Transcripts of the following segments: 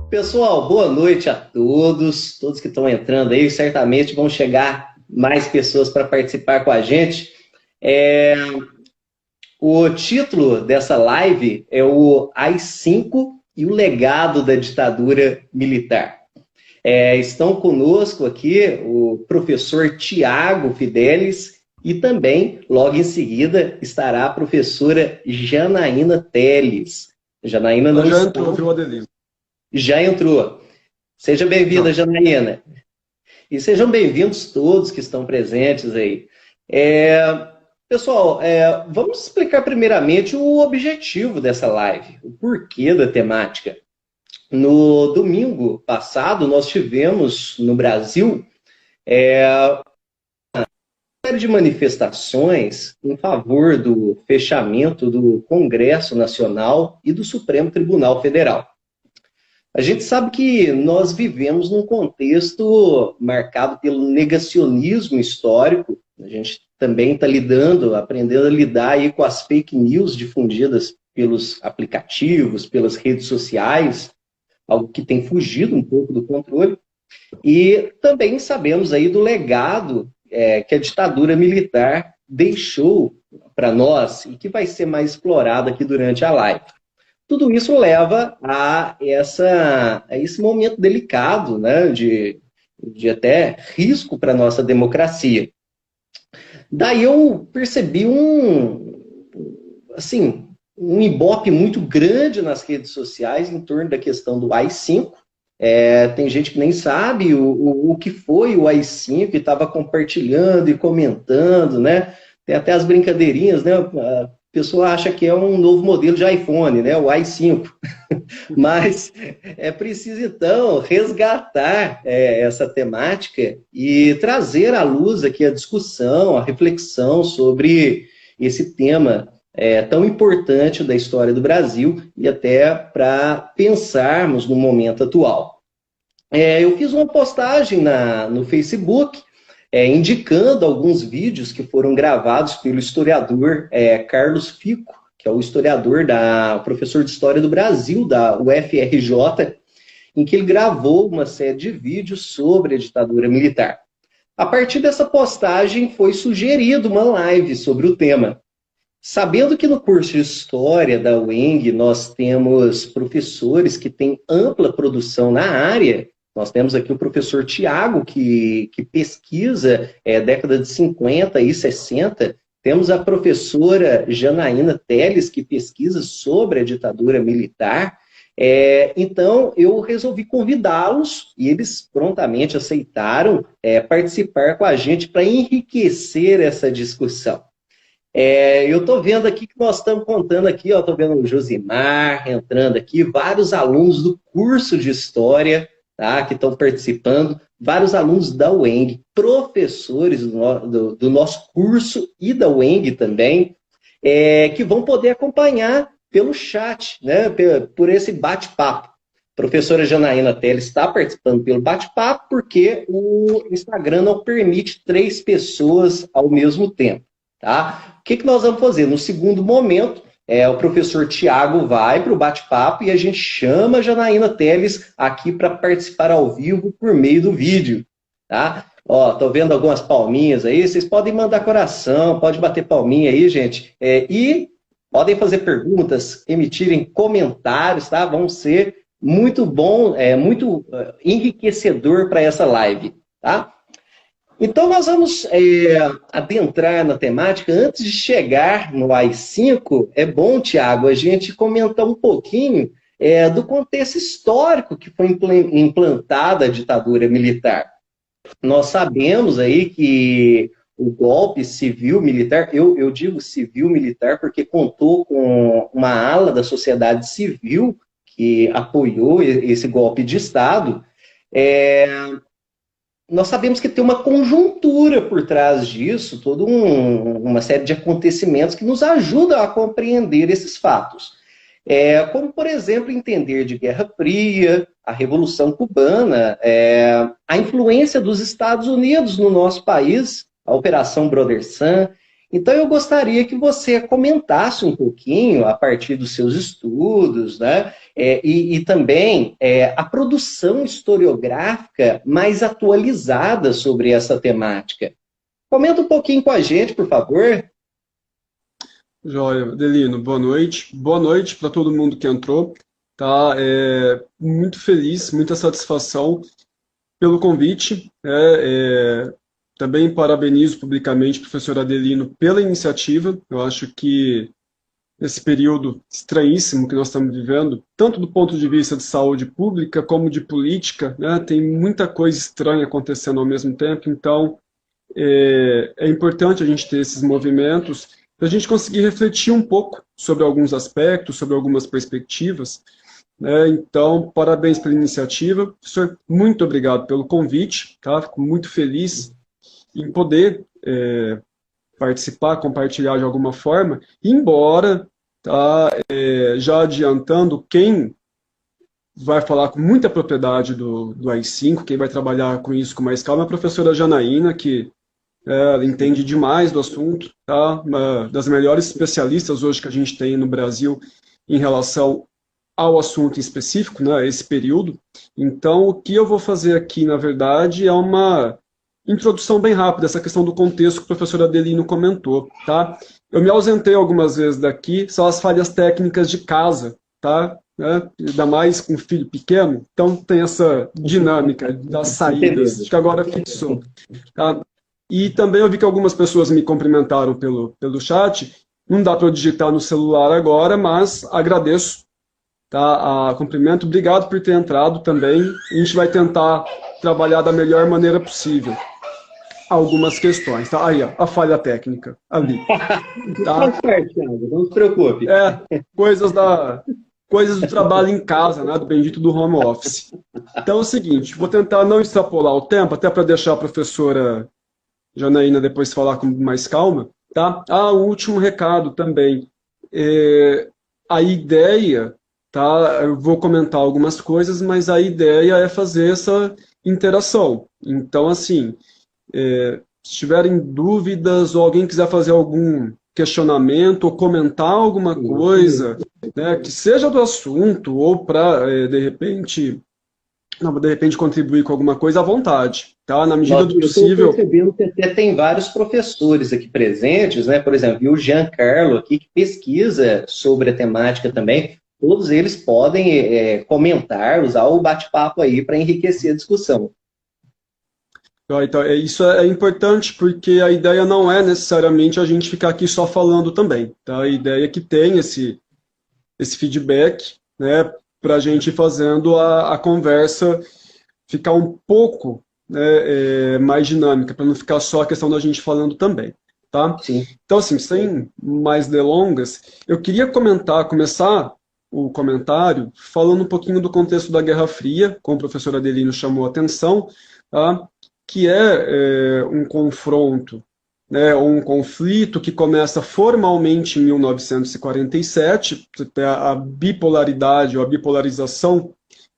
Pessoal, boa noite a todos, todos que estão entrando aí, certamente vão chegar mais pessoas para participar com a gente. O título dessa live é o AI-5 e o legado da ditadura militar. Estão conosco aqui o professor Tiago Fidelis e também, logo em seguida, estará a professora Janaína Teles. Janaína não já entrou, viu, Adelino? Já entrou. Seja bem-vinda, Janaína. E sejam bem-vindos todos que estão presentes aí. Pessoal, vamos explicar primeiramente o objetivo dessa live, o porquê da temática. No domingo passado, nós tivemos no Brasil uma série de manifestações em favor do fechamento do Congresso Nacional e do Supremo Tribunal Federal. A gente sabe que nós vivemos num contexto marcado pelo negacionismo histórico. A gente também está aprendendo a lidar aí com as fake news difundidas pelos aplicativos, pelas redes sociais, algo que tem fugido um pouco do controle. E também sabemos aí do legado que a ditadura militar deixou para nós e que vai ser mais explorado aqui durante a live. Tudo isso leva a esse momento delicado, né, de até risco para a nossa democracia. Daí eu percebi um ibope muito grande nas redes sociais em torno da questão do AI-5. Tem gente que nem sabe o que foi o AI-5 e estava compartilhando e comentando, né? Tem até as brincadeirinhas, né? A pessoa acha que é um novo modelo de iPhone, né? O AI-5. Mas é preciso, então, resgatar essa temática e trazer à luz aqui a discussão, a reflexão sobre esse tema tão importante da história do Brasil e até para pensarmos no momento atual. Eu fiz uma postagem no Facebook indicando alguns vídeos que foram gravados pelo historiador Carlos Fico, que é o historiador, professor de História do Brasil da UFRJ, em que ele gravou uma série de vídeos sobre a ditadura militar. A partir dessa postagem foi sugerido uma live sobre o tema. Sabendo que no curso de História da UENG nós temos professores que têm ampla produção na área, nós temos aqui o professor Tiago, que pesquisa década de 50 e 60, temos a professora Janaína Teles, que pesquisa sobre a ditadura militar. Então, eu resolvi convidá-los e eles prontamente aceitaram participar com a gente para enriquecer essa discussão. Eu estou vendo aqui que nós estamos contando aqui, estou vendo o Josimar entrando aqui, vários alunos do curso de História, tá, que estão participando, vários alunos da UENG, professores do nosso curso e da UENG também, que vão poder acompanhar pelo chat, né, por esse bate-papo. A professora Janaína Teles está participando pelo bate-papo porque o Instagram não permite 3 pessoas ao mesmo tempo. Tá? O que nós vamos fazer? No segundo momento, o professor Tiago vai para o bate-papo e a gente chama a Janaína Teles aqui para participar ao vivo por meio do vídeo. Tá? Tô vendo algumas palminhas aí, vocês podem mandar coração, pode bater palminha aí, gente. E podem fazer perguntas, emitirem comentários, tá? Vão ser muito bom, muito enriquecedor para essa live, tá? Então, nós vamos adentrar na temática. Antes de chegar no AI-5, é bom, Tiago, a gente comentar um pouquinho do contexto histórico que foi implantada a ditadura militar. Nós sabemos aí que o golpe civil-militar, eu digo civil-militar porque contou com uma ala da sociedade civil que apoiou esse golpe de Estado. Nós sabemos que tem uma conjuntura por trás disso, toda uma série de acontecimentos que nos ajudam a compreender esses fatos. Como, por exemplo, entender de Guerra Fria, a Revolução Cubana, a influência dos Estados Unidos no nosso país, a Operação Brother Sun. Então, eu gostaria que você comentasse um pouquinho, a partir dos seus estudos, né, e também a produção historiográfica mais atualizada sobre essa temática. Comenta um pouquinho com a gente, por favor. Joia, Adelino, boa noite. Boa noite para todo mundo que entrou. Tá? Muito feliz, muita satisfação pelo convite. Também parabenizo publicamente o professor Adelino pela iniciativa. Eu acho que esse período estranhíssimo que nós estamos vivendo, tanto do ponto de vista de saúde pública como de política, né, tem muita coisa estranha acontecendo ao mesmo tempo, então é importante a gente ter esses movimentos para a gente conseguir refletir um pouco sobre alguns aspectos, sobre algumas perspectivas, né? Então, parabéns pela iniciativa. Professor, muito obrigado pelo convite, tá? Fico muito feliz em poder participar, compartilhar de alguma forma, embora, tá, já adiantando, quem vai falar com muita propriedade do AI-5, quem vai trabalhar com isso com mais calma, é a professora Janaína, que ela entende demais do assunto, tá? Uma das melhores especialistas hoje que a gente tem no Brasil em relação ao assunto em específico, né, esse período. Então, o que eu vou fazer aqui, na verdade, é uma introdução bem rápida, essa questão do contexto que o professor Adelino comentou, tá? Eu me ausentei algumas vezes daqui, são as falhas técnicas de casa, tá? Ainda mais com um filho pequeno, então tem essa dinâmica das saídas, acho que agora fixou, tá? E também eu vi que algumas pessoas me cumprimentaram pelo chat, não dá para eu digitar no celular agora, mas agradeço, tá, a cumprimento, obrigado por ter entrado também, a gente vai tentar trabalhar da melhor maneira possível algumas questões, tá? Aí, ó, a falha técnica, ali. Tá? Não se preocupe. Coisas do trabalho em casa, né, do bendito do home office. Então é o seguinte, vou tentar não extrapolar o tempo, até para deixar a professora Janaína depois falar com mais calma, tá? O último recado também. A ideia, tá? Eu vou comentar algumas coisas, mas a ideia é fazer essa interação. Então, assim, se tiverem dúvidas ou alguém quiser fazer algum questionamento ou comentar alguma coisa, né, que seja do assunto ou para, de repente contribuir com alguma coisa à vontade, tá? Na medida do possível. Eu estou percebendo que até tem vários professores aqui presentes, né? Por exemplo, e o Giancarlo aqui, que pesquisa sobre a temática também. Todos eles podem comentar, usar o bate-papo aí para enriquecer a discussão. Então, isso é importante porque a ideia não é necessariamente a gente ficar aqui só falando também, tá? A ideia é que tem esse feedback, né, para a gente ir fazendo a conversa ficar um pouco, né, mais dinâmica, para não ficar só a questão da gente falando também, tá? Sim. Então, assim, sem mais delongas, eu queria começar o comentário falando um pouquinho do contexto da Guerra Fria, como o professor Adelino chamou a atenção, tá? Que é um confronto, né, um conflito que começa formalmente em 1947, a bipolaridade ou a bipolarização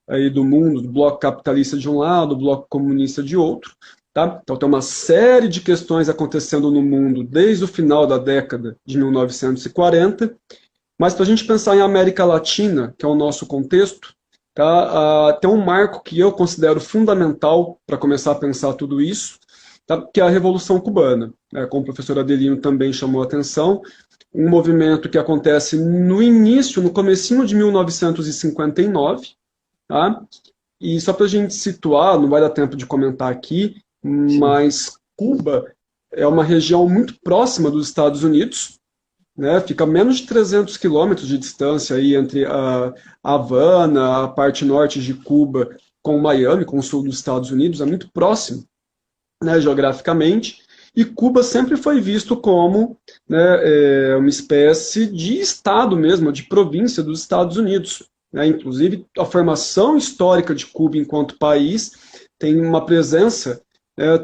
aí do mundo, do bloco capitalista de um lado, do bloco comunista de outro. Tá? Então tem uma série de questões acontecendo no mundo desde o final da década de 1940, mas para a gente pensar em América Latina, que é o nosso contexto, tá? Tem um marco que eu considero fundamental para começar a pensar tudo isso, tá? Que é a Revolução Cubana, né? Como o professor Adelino também chamou a atenção, um movimento que acontece no comecinho de 1959, tá? E só para a gente situar, não vai dar tempo de comentar aqui, mas Cuba é uma região muito próxima dos Estados Unidos, né? Fica a menos de 300 quilômetros de distância aí entre a Havana, a parte norte de Cuba, com Miami, com o sul dos Estados Unidos, é muito próximo, né, geograficamente, e Cuba sempre foi visto como, né, uma espécie de estado mesmo, de província dos Estados Unidos, né? Inclusive, a formação histórica de Cuba enquanto país tem uma presença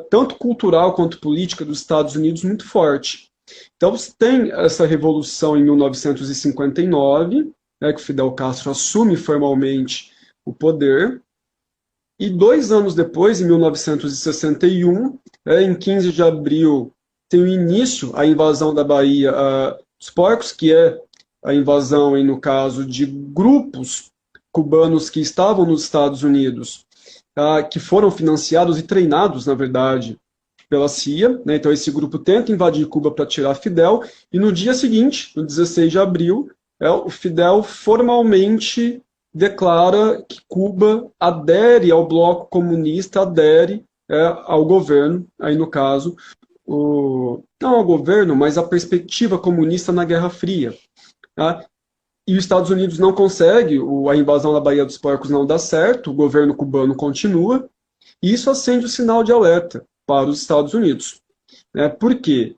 tanto cultural quanto política dos Estados Unidos muito forte. Então, você tem essa revolução em 1959, né, que Fidel Castro assume formalmente o poder, e 2 anos depois, em 1961, em 15 de abril, tem o início a invasão da Bahia dos porcos, que é a invasão, no caso, de grupos cubanos que estavam nos Estados Unidos, que foram financiados e treinados, na verdade, pela CIA, né? Então esse grupo tenta invadir Cuba para tirar Fidel, e no dia seguinte, no 16 de abril, o Fidel formalmente declara que Cuba adere ao bloco comunista, adere ao governo, aí no caso, não ao governo, mas à perspectiva comunista na Guerra Fria. Tá? E os Estados Unidos não consegue, a invasão da Baía dos Porcos não dá certo, o governo cubano continua, e isso acende o sinal de alerta para os Estados Unidos. Por quê?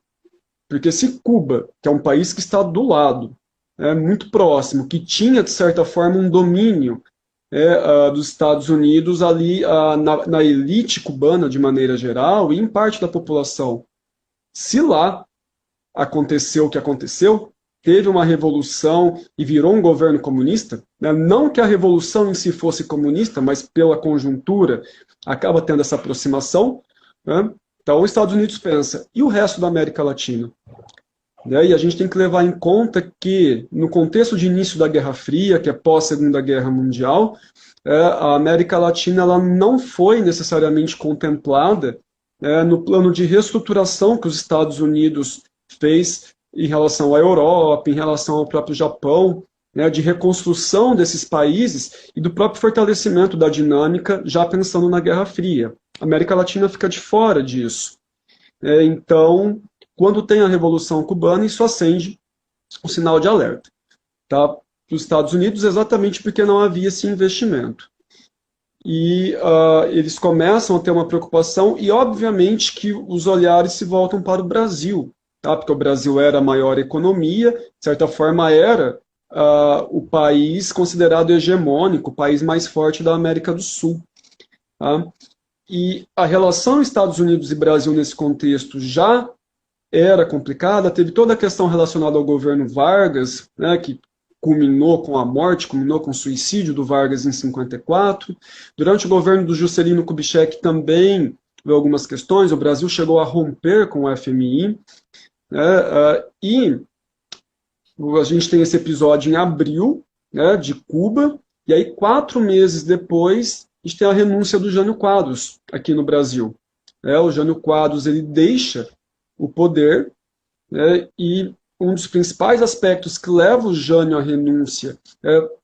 Porque se Cuba, que é um país que está do lado, muito próximo, que tinha, de certa forma, um domínio dos Estados Unidos ali na elite cubana, de maneira geral, e em parte da população, se lá aconteceu o que aconteceu, teve uma revolução e virou um governo comunista, não que a revolução em si fosse comunista, mas pela conjuntura acaba tendo essa aproximação, Então os Estados Unidos pensa, e o resto da América Latina? E a gente tem que levar em conta que, no contexto de início da Guerra Fria, que é pós-Segunda Guerra Mundial, a América Latina ela não foi necessariamente contemplada no plano de reestruturação que os Estados Unidos fez em relação à Europa, em relação ao próprio Japão, de reconstrução desses países e do próprio fortalecimento da dinâmica, já pensando na Guerra Fria. A América Latina fica de fora disso. Então, quando tem a Revolução Cubana, isso acende um sinal de alerta. Tá? Para os Estados Unidos, exatamente porque não havia esse investimento. E eles começam a ter uma preocupação, e obviamente que os olhares se voltam para o Brasil, tá? Porque o Brasil era a maior economia, de certa forma era o país considerado hegemônico, o país mais forte da América do Sul. Tá? E a relação Estados Unidos e Brasil nesse contexto já era complicada, teve toda a questão relacionada ao governo Vargas, que culminou com a morte, culminou com o suicídio do Vargas em 54. Durante o governo do Juscelino Kubitschek também houve algumas questões, o Brasil chegou a romper com o FMI, e a gente tem esse episódio em abril, de Cuba, e aí 4 meses depois a gente tem a renúncia do Jânio Quadros aqui no Brasil. O Jânio Quadros ele deixa o poder, e um dos principais aspectos que leva o Jânio à renúncia,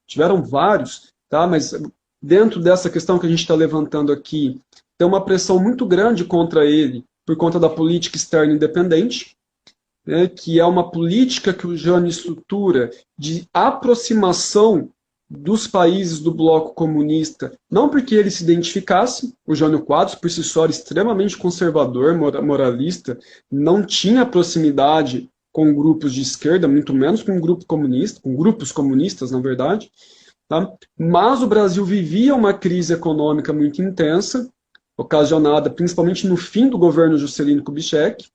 tiveram vários, tá? Mas dentro dessa questão que a gente está levantando aqui, tem uma pressão muito grande contra ele por conta da política externa independente, que é uma política que o Jânio estrutura de aproximação dos países do bloco comunista, não porque ele se identificasse, o Jânio Quadros, por si só, era extremamente conservador, moralista, não tinha proximidade com grupos de esquerda, muito menos com um grupo comunista, com grupos comunistas, na verdade. Tá? Mas o Brasil vivia uma crise econômica muito intensa, ocasionada principalmente no fim do governo Juscelino Kubitschek,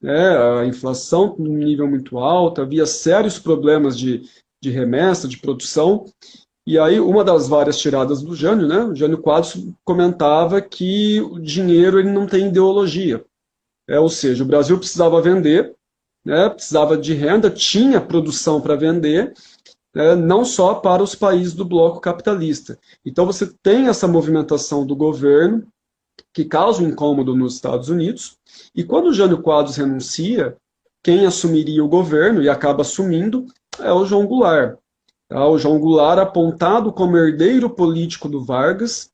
a inflação num nível muito alto, havia sérios problemas de remessa, de produção, e aí uma das várias tiradas do Jânio, o Jânio Quadros comentava que o dinheiro ele não tem ideologia, ou seja, o Brasil precisava vender, precisava de renda, tinha produção para vender, não só para os países do bloco capitalista. Então você tem essa movimentação do governo que causa um incômodo nos Estados Unidos, e quando o Jânio Quadros renuncia, quem assumiria o governo, e acaba assumindo, é o João Goulart. O João Goulart apontado como herdeiro político do Vargas,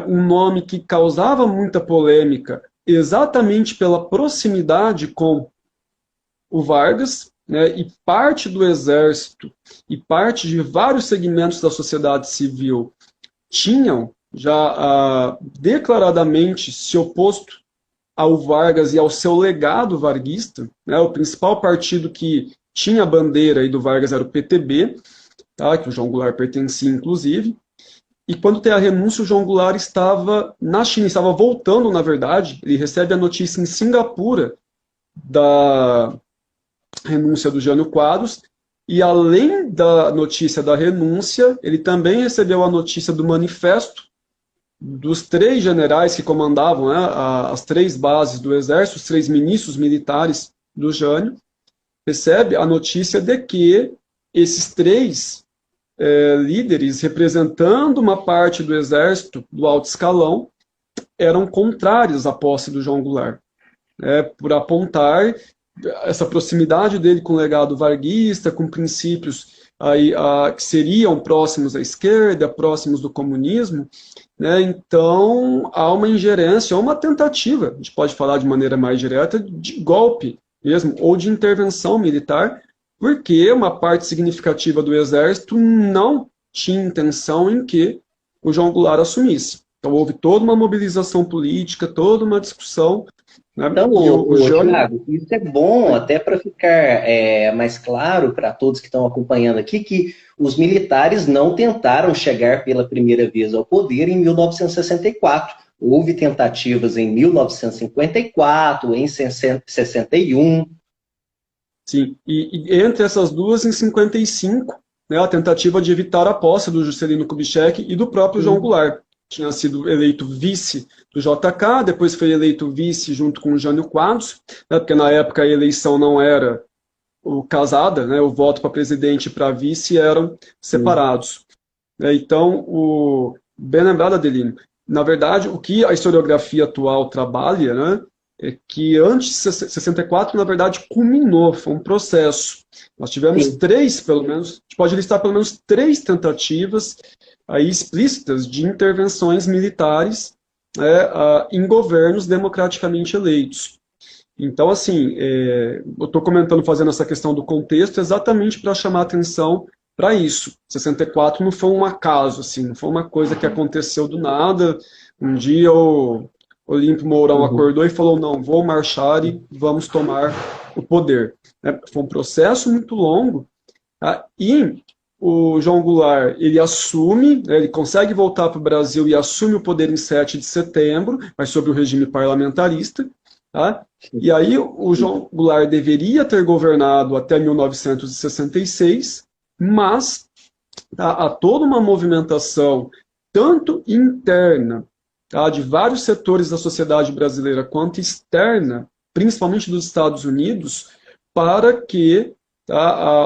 um nome que causava muita polêmica exatamente pela proximidade com o Vargas, e parte do exército e parte de vários segmentos da sociedade civil tinham já declaradamente se oposto ao Vargas e ao seu legado varguista. O principal partido que tinha a bandeira aí do Vargas era o PTB, tá, que o João Goulart pertencia, inclusive. E quando tem a renúncia, o João Goulart estava na China, estava voltando, na verdade. Ele recebe a notícia em Singapura da renúncia do Jânio Quadros, e além da notícia da renúncia, ele também recebeu a notícia do manifesto dos 3 generais que comandavam as 3 bases do exército, os 3 ministros militares do Jânio, recebe a notícia de que esses 3 líderes representando uma parte do exército do alto escalão eram contrários à posse do João Goulart, por apontar essa proximidade dele com o legado varguista, com princípios aí, que seriam próximos à esquerda, próximos do comunismo, né? Então há uma ingerência, ou uma tentativa, a gente pode falar de maneira mais direta, de golpe mesmo, ou de intervenção militar, porque uma parte significativa do exército não tinha intenção em que o João Goulart assumisse. Então houve toda uma mobilização política, toda uma discussão. Né? Então, Thiago, isso é bom até para ficar mais claro para todos que estão acompanhando aqui que os militares não tentaram chegar pela primeira vez ao poder em 1964. Houve tentativas em 1954, em 61. Sim, e entre essas duas, em 55, né, a tentativa de evitar a posse do Juscelino Kubitschek e do próprio João Goulart. Tinha sido eleito vice do JK, depois foi eleito vice junto com o Jânio Quadros, né, porque na época a eleição não era casada, né, o voto para presidente e para vice eram separados. Então, bem lembrado, Adelino, na verdade, o que a historiografia atual trabalha, né, é que antes de 64, na verdade, culminou, foi um processo. Nós tivemos três, pelo menos, a gente pode listar pelo menos três tentativas aí explícitas de intervenções militares em governos democraticamente eleitos. Então, assim, eu estou comentando, fazendo essa questão do contexto, exatamente para chamar atenção para isso. 64 não foi um acaso, assim, não foi uma coisa que aconteceu do nada. Um dia o Olímpio Mourão acordou e falou, não, vou marchar e vamos tomar o poder. Foi um processo muito longo, tá? E o João Goulart, ele assume, ele consegue voltar para o Brasil e assume o poder em 7 de setembro, mas sob o regime parlamentarista. Tá? E aí o João Goulart deveria ter governado até 1966, mas há toda uma movimentação, tanto interna, tá, de vários setores da sociedade brasileira, quanto externa, principalmente dos Estados Unidos, para que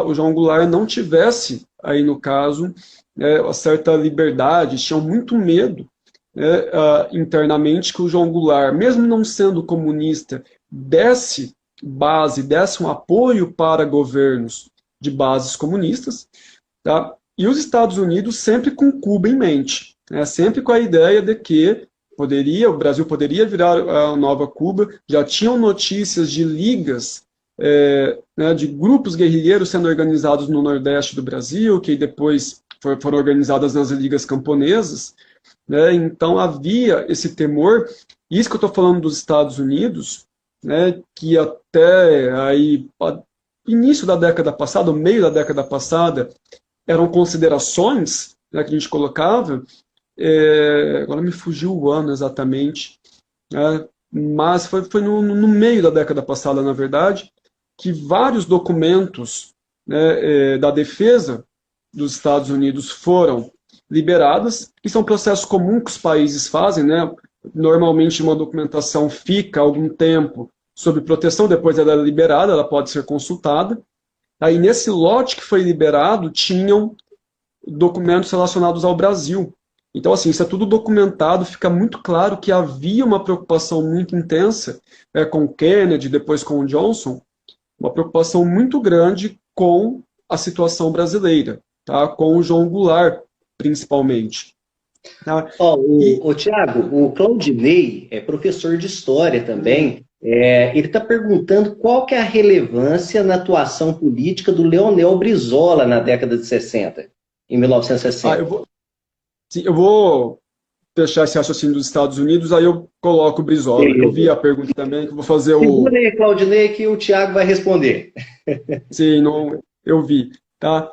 o João Goulart não tivesse, aí no caso, uma certa liberdade, tinham muito medo internamente que o João Goulart, mesmo não sendo comunista, desse um apoio para governos de bases comunistas, tá? E os Estados Unidos sempre com Cuba em mente, sempre com a ideia de que o Brasil poderia virar a nova Cuba. Já tinham notícias de ligas, de grupos guerrilheiros sendo organizados no Nordeste do Brasil, que depois foram organizadas nas ligas camponesas. Então havia esse temor, isso que eu estou falando dos Estados Unidos, que até aí, início da década passada, o meio da década passada, eram considerações que a gente colocava, agora me fugiu o ano exatamente, mas foi no meio da década passada, na verdade, que vários documentos da defesa dos Estados Unidos foram liberadas, que são processos comuns que os países fazem, né? Normalmente uma documentação fica algum tempo sob proteção, depois ela é liberada, ela pode ser consultada. Aí nesse lote que foi liberado, tinham documentos relacionados ao Brasil. Então, assim, isso é tudo documentado, fica muito claro que havia uma preocupação muito intensa com o Kennedy, depois com o Johnson, uma preocupação muito grande com a situação brasileira, tá? Com o João Goulart, principalmente. Tá? Tiago, o Claudinei é professor de História também. Ele está perguntando qual que é a relevância na atuação política do Leonel Brizola na década de 60, em 1960. Eu vou fechar esse raciocínio dos Estados Unidos, aí eu coloco o Brizola. Eu vi a pergunta também, que eu vou fazer Segura aí, Claudinei, que o Tiago vai responder. Sim, eu vi. Tá?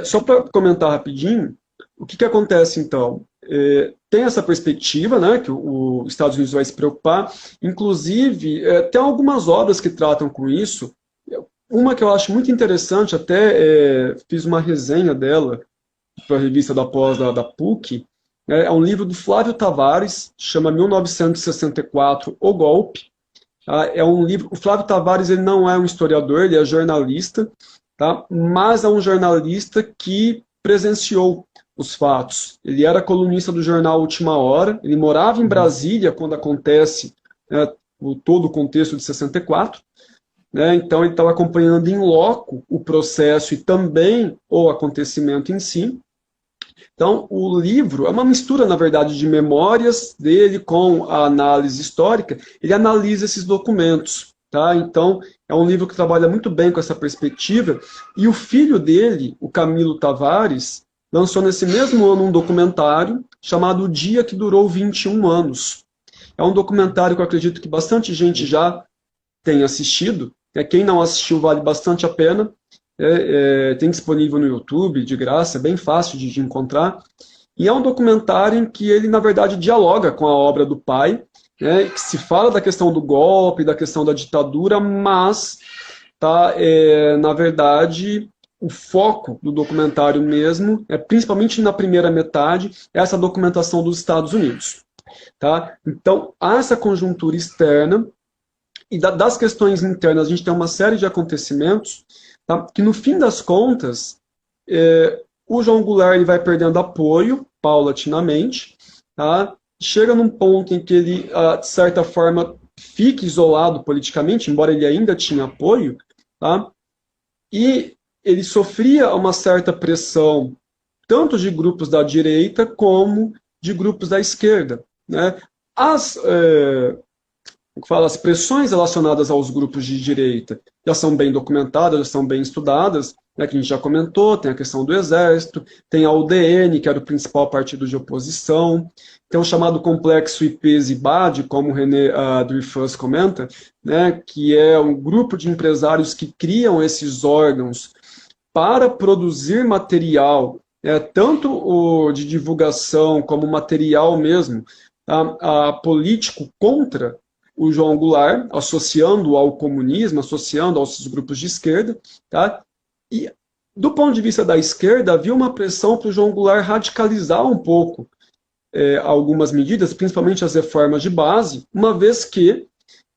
Só para comentar rapidinho, o que acontece então? Tem essa perspectiva, né, que os Estados Unidos vai se preocupar, inclusive tem algumas obras que tratam com isso. Uma que eu acho muito interessante, até fiz uma resenha dela para a revista da pós da PUC, é um livro do Flávio Tavares, chama 1964, O Golpe. Tá? É um livro. O Flávio Tavares, ele não é um historiador, ele é jornalista, tá? Mas é um jornalista que presenciou os fatos. Ele era colunista do jornal Última Hora, ele morava em Brasília quando acontece, né, todo o contexto de 64, né, então ele estava acompanhando em loco o processo e também o acontecimento em si. Então, o livro é uma mistura, na verdade, de memórias dele com a análise histórica. Ele analisa esses documentos, tá? Então, é um livro que trabalha muito bem com essa perspectiva. E o filho dele, o Camilo Tavares, lançou nesse mesmo ano um documentário chamado O Dia que Durou 21 Anos. É um documentário que eu acredito que bastante gente já tem assistido. Quem não assistiu vale bastante a pena. Tem disponível no YouTube, de graça, é bem fácil de encontrar. E é um documentário em que ele, na verdade, dialoga com a obra do pai, né, que se fala da questão do golpe, da questão da ditadura, mas, tá, na verdade, o foco do documentário mesmo, principalmente na primeira metade, é essa documentação dos Estados Unidos. Tá? Então, há essa conjuntura externa, e das questões internas, a gente tem uma série de acontecimentos, tá, que no fim das contas, o João Goulart ele vai perdendo apoio, paulatinamente, tá? Chega num ponto em que ele, de certa forma, fica isolado politicamente, embora ele ainda tinha apoio, tá? E ele sofria uma certa pressão, tanto de grupos da direita como de grupos da esquerda, né? As pressões relacionadas aos grupos de direita já são bem documentadas, já são bem estudadas, né, que a gente já comentou, tem a questão do Exército, tem a UDN, que era o principal partido de oposição, tem o chamado complexo IP-Zibad, como o René Dreyfus comenta, né, que é um grupo de empresários que criam esses órgãos para produzir material, tanto de divulgação como material mesmo, político contra o João Goulart, associando ao comunismo, associando aos grupos de esquerda, tá? E do ponto de vista da esquerda, havia uma pressão para o João Goulart radicalizar um pouco algumas medidas, principalmente as reformas de base, uma vez que,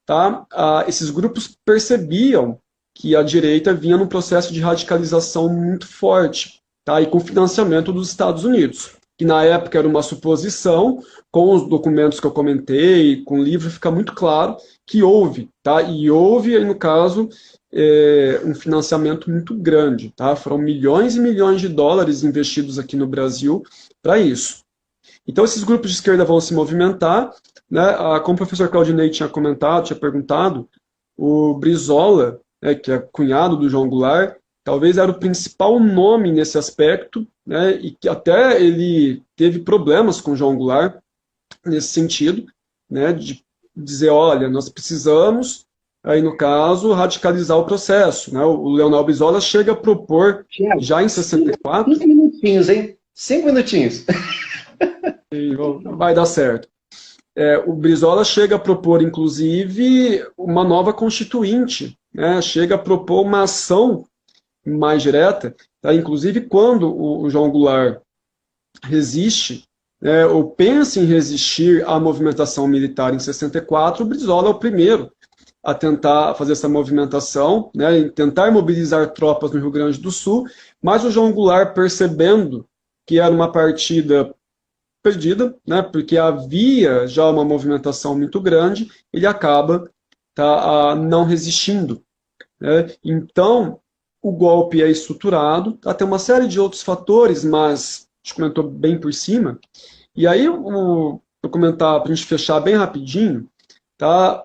tá, esses grupos percebiam que a direita vinha num processo de radicalização muito forte, tá, e com financiamento dos Estados Unidos, que na época era uma suposição. Com os documentos que eu comentei, com o livro, fica muito claro que houve, tá? E houve, aí, no caso, um financiamento muito grande, tá? Foram milhões e milhões de dólares investidos aqui no Brasil para isso. Então, esses grupos de esquerda vão se movimentar, né? Como o professor Claudinei tinha comentado, tinha perguntado, o Brizola, que é cunhado do João Goulart, talvez era o principal nome nesse aspecto, né? E que até ele teve problemas com o João Goulart, nesse sentido, né, de dizer, olha, nós precisamos, aí no caso, radicalizar o processo. Né? O Leonel Brizola chega a propor, Thiago, já em 64... 5 minutinhos, hein? 5 minutinhos. Vai dar certo. O Brizola chega a propor, inclusive, uma nova constituinte, né? Chega a propor uma ação mais direta, tá? Inclusive quando o João Goulart resiste, ou pensa em resistir à movimentação militar em 64, o Brizola é o primeiro a tentar fazer essa movimentação, né, tentar mobilizar tropas no Rio Grande do Sul, mas o João Goulart, percebendo que era uma partida perdida, né, porque havia já uma movimentação muito grande, ele acaba não resistindo. Né? Então, o golpe é estruturado, tem uma série de outros fatores, mas a gente comentou bem por cima. E aí, vou comentar, para a gente fechar bem rapidinho, tá?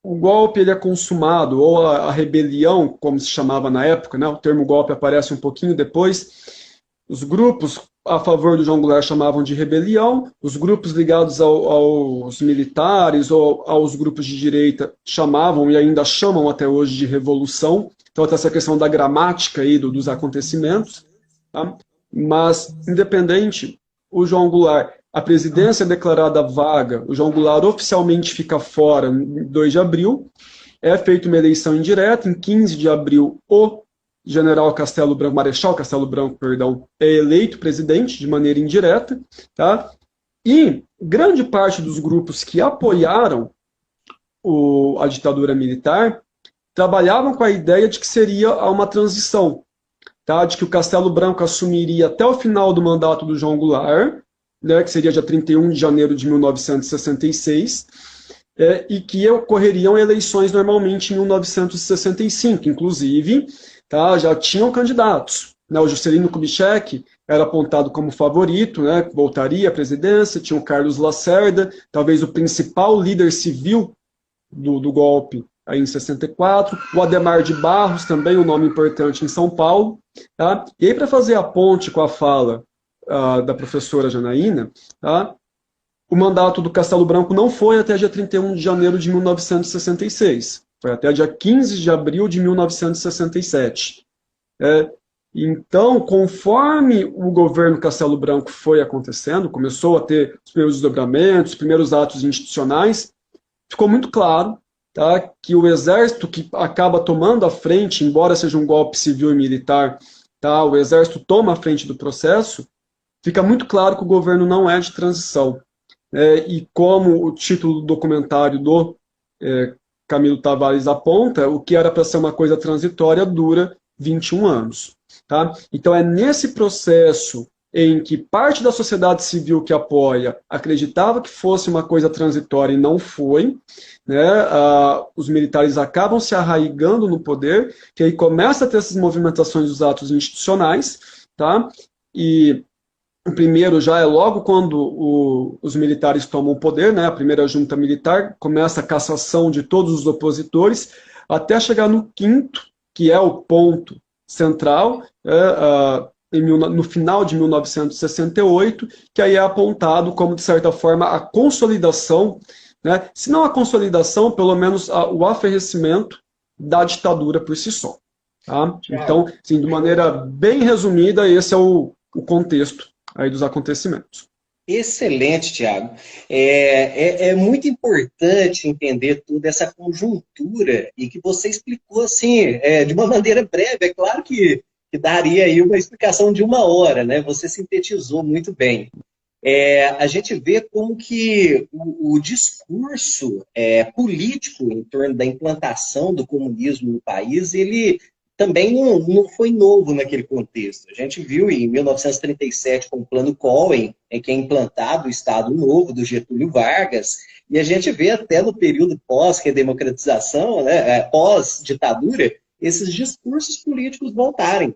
O golpe ele é consumado, ou a rebelião, como se chamava na época, né? O termo golpe aparece um pouquinho depois. Os grupos a favor do João Goulart chamavam de rebelião, os grupos ligados aos militares ou aos grupos de direita chamavam e ainda chamam até hoje de revolução. Então, tem essa questão da gramática aí dos acontecimentos. Tá? Mas, independente, o João Goulart, a presidência é declarada vaga, o João Goulart oficialmente fica fora em 2 de abril, é feita uma eleição indireta, em 15 de abril o Marechal Castelo Branco, perdão, é eleito presidente de maneira indireta, tá? E grande parte dos grupos que apoiaram a ditadura militar trabalhavam com a ideia de que seria uma transição, tá, de que o Castelo Branco assumiria até o final do mandato do João Goulart, né, que seria dia 31 de janeiro de 1966, e que ocorreriam eleições normalmente em 1965, inclusive, tá, já tinham candidatos. Né, o Juscelino Kubitschek era apontado como favorito, né, voltaria à presidência, tinha o Carlos Lacerda, talvez o principal líder civil do golpe aí em 64, o Adhemar de Barros, também um nome importante em São Paulo. Tá? E aí, para fazer a ponte com a fala da professora Janaína, tá? O mandato do Castelo Branco não foi até dia 31 de janeiro de 1966, foi até dia 15 de abril de 1967. Então, conforme o governo Castelo Branco foi acontecendo, começou a ter os primeiros desdobramentos, os primeiros atos institucionais, ficou muito claro, tá, que o exército que acaba tomando a frente, embora seja um golpe civil e militar, tá, o exército toma a frente do processo, fica muito claro que o governo não é de transição. E como o título do documentário do Camilo Tavares aponta, o que era para ser uma coisa transitória dura 21 anos. Tá? Então é nesse processo em que parte da sociedade civil que apoia acreditava que fosse uma coisa transitória e não foi, né, os militares acabam se arraigando no poder, que aí começa a ter essas movimentações dos atos institucionais, tá? E o primeiro já é logo quando os militares tomam o poder, né, a primeira junta militar, começa a cassação de todos os opositores, até chegar no quinto, que é o ponto central, no final de 1968, que aí é apontado como, de certa forma, a consolidação, né, se não a consolidação, pelo menos o aferrecimento da ditadura por si só. Tá? Então, assim, de maneira bem resumida, esse é o contexto aí dos acontecimentos. Excelente, Tiago. É muito importante entender toda essa conjuntura e que você explicou assim, de uma maneira breve. É claro que daria aí uma explicação de uma hora, né? Você sintetizou muito bem. A gente vê como que o discurso político em torno da implantação do comunismo no país, ele também não foi novo naquele contexto. A gente viu em 1937 com o Plano Cohen, em que é implantado o Estado Novo do Getúlio Vargas, e a gente vê até no período pós-redemocratização, né, pós-ditadura, esses discursos políticos voltarem.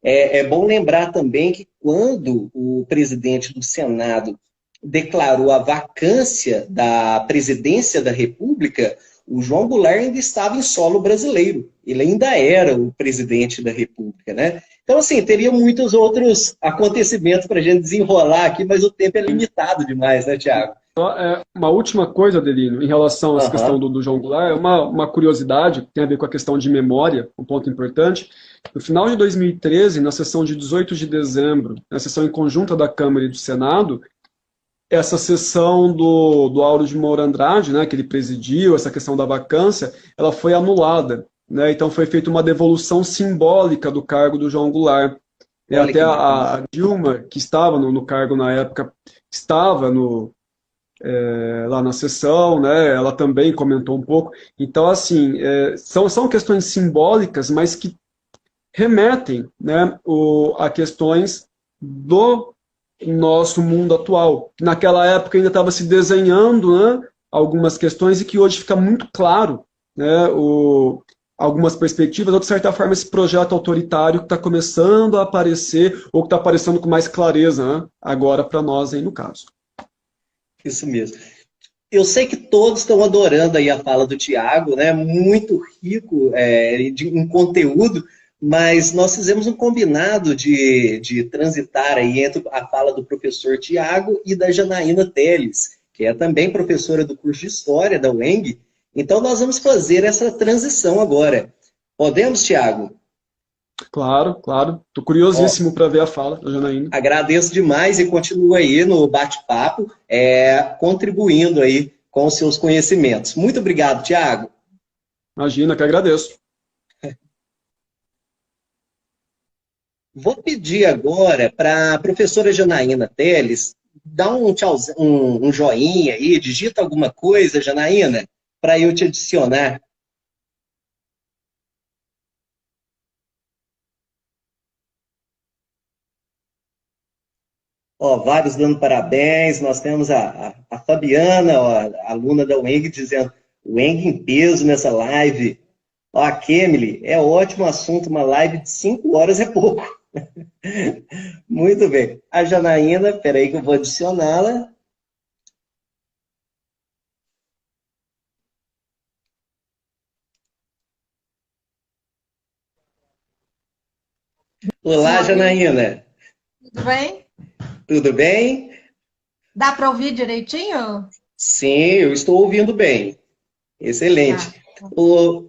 É bom lembrar também que quando o presidente do Senado declarou a vacância da presidência da República, o João Goulart ainda estava em solo brasileiro. Ele ainda era o presidente da República, né? Então, assim, teria muitos outros acontecimentos para a gente desenrolar aqui, mas o tempo é limitado demais, né, Tiago? Uma última coisa, Adelino, em relação a essa questão do João Goulart, uma curiosidade que tem a ver com a questão de memória, um ponto importante. No final de 2013, na sessão de 18 de dezembro, na sessão em conjunta da Câmara e do Senado, essa sessão do Auro de Moura Andrade, né, que ele presidiu, essa questão da vacância, ela foi anulada. Né? Então foi feita uma devolução simbólica do cargo do João Goulart. E até a Dilma, que estava no cargo na época, estava lá na sessão, né? Ela também comentou um pouco. Então, assim, são questões simbólicas, mas que remetem, né, a questões do nosso mundo atual. Naquela época ainda estava se desenhando, né, algumas questões e que hoje fica muito claro, né, algumas perspectivas, ou de certa forma esse projeto autoritário que está começando a aparecer, ou que está aparecendo com mais clareza, né, agora para nós aí no caso. Isso mesmo. Eu sei que todos estão adorando aí a fala do Tiago, né? Muito rico em conteúdo, mas nós fizemos um combinado de transitar aí entre a fala do professor Tiago e da Janaína Teles, que é também professora do curso de História da UENG. Então nós vamos fazer essa transição agora. Podemos, Tiago? Claro, claro. Estou curiosíssimo para ver a fala da Janaína. Agradeço demais e continua aí no bate-papo, contribuindo aí com os seus conhecimentos. Muito obrigado, Tiago. Imagina, que agradeço. Vou pedir agora para a professora Janaína Teles dar um tchauzinho, um joinha aí, digita alguma coisa, Janaína, para eu te adicionar. Ó, vários dando parabéns. Nós temos a Fabiana, ó, a aluna da UENG, dizendo UENG em peso nessa live. Ó, a Kemily, é ótimo assunto, uma live de 5 horas é pouco. Muito bem. A Janaína, peraí que eu vou adicioná-la. Olá, Oi, Janaína. tudo bem? Tudo bem? Dá para ouvir direitinho? Sim, eu estou ouvindo bem. Excelente. Tá.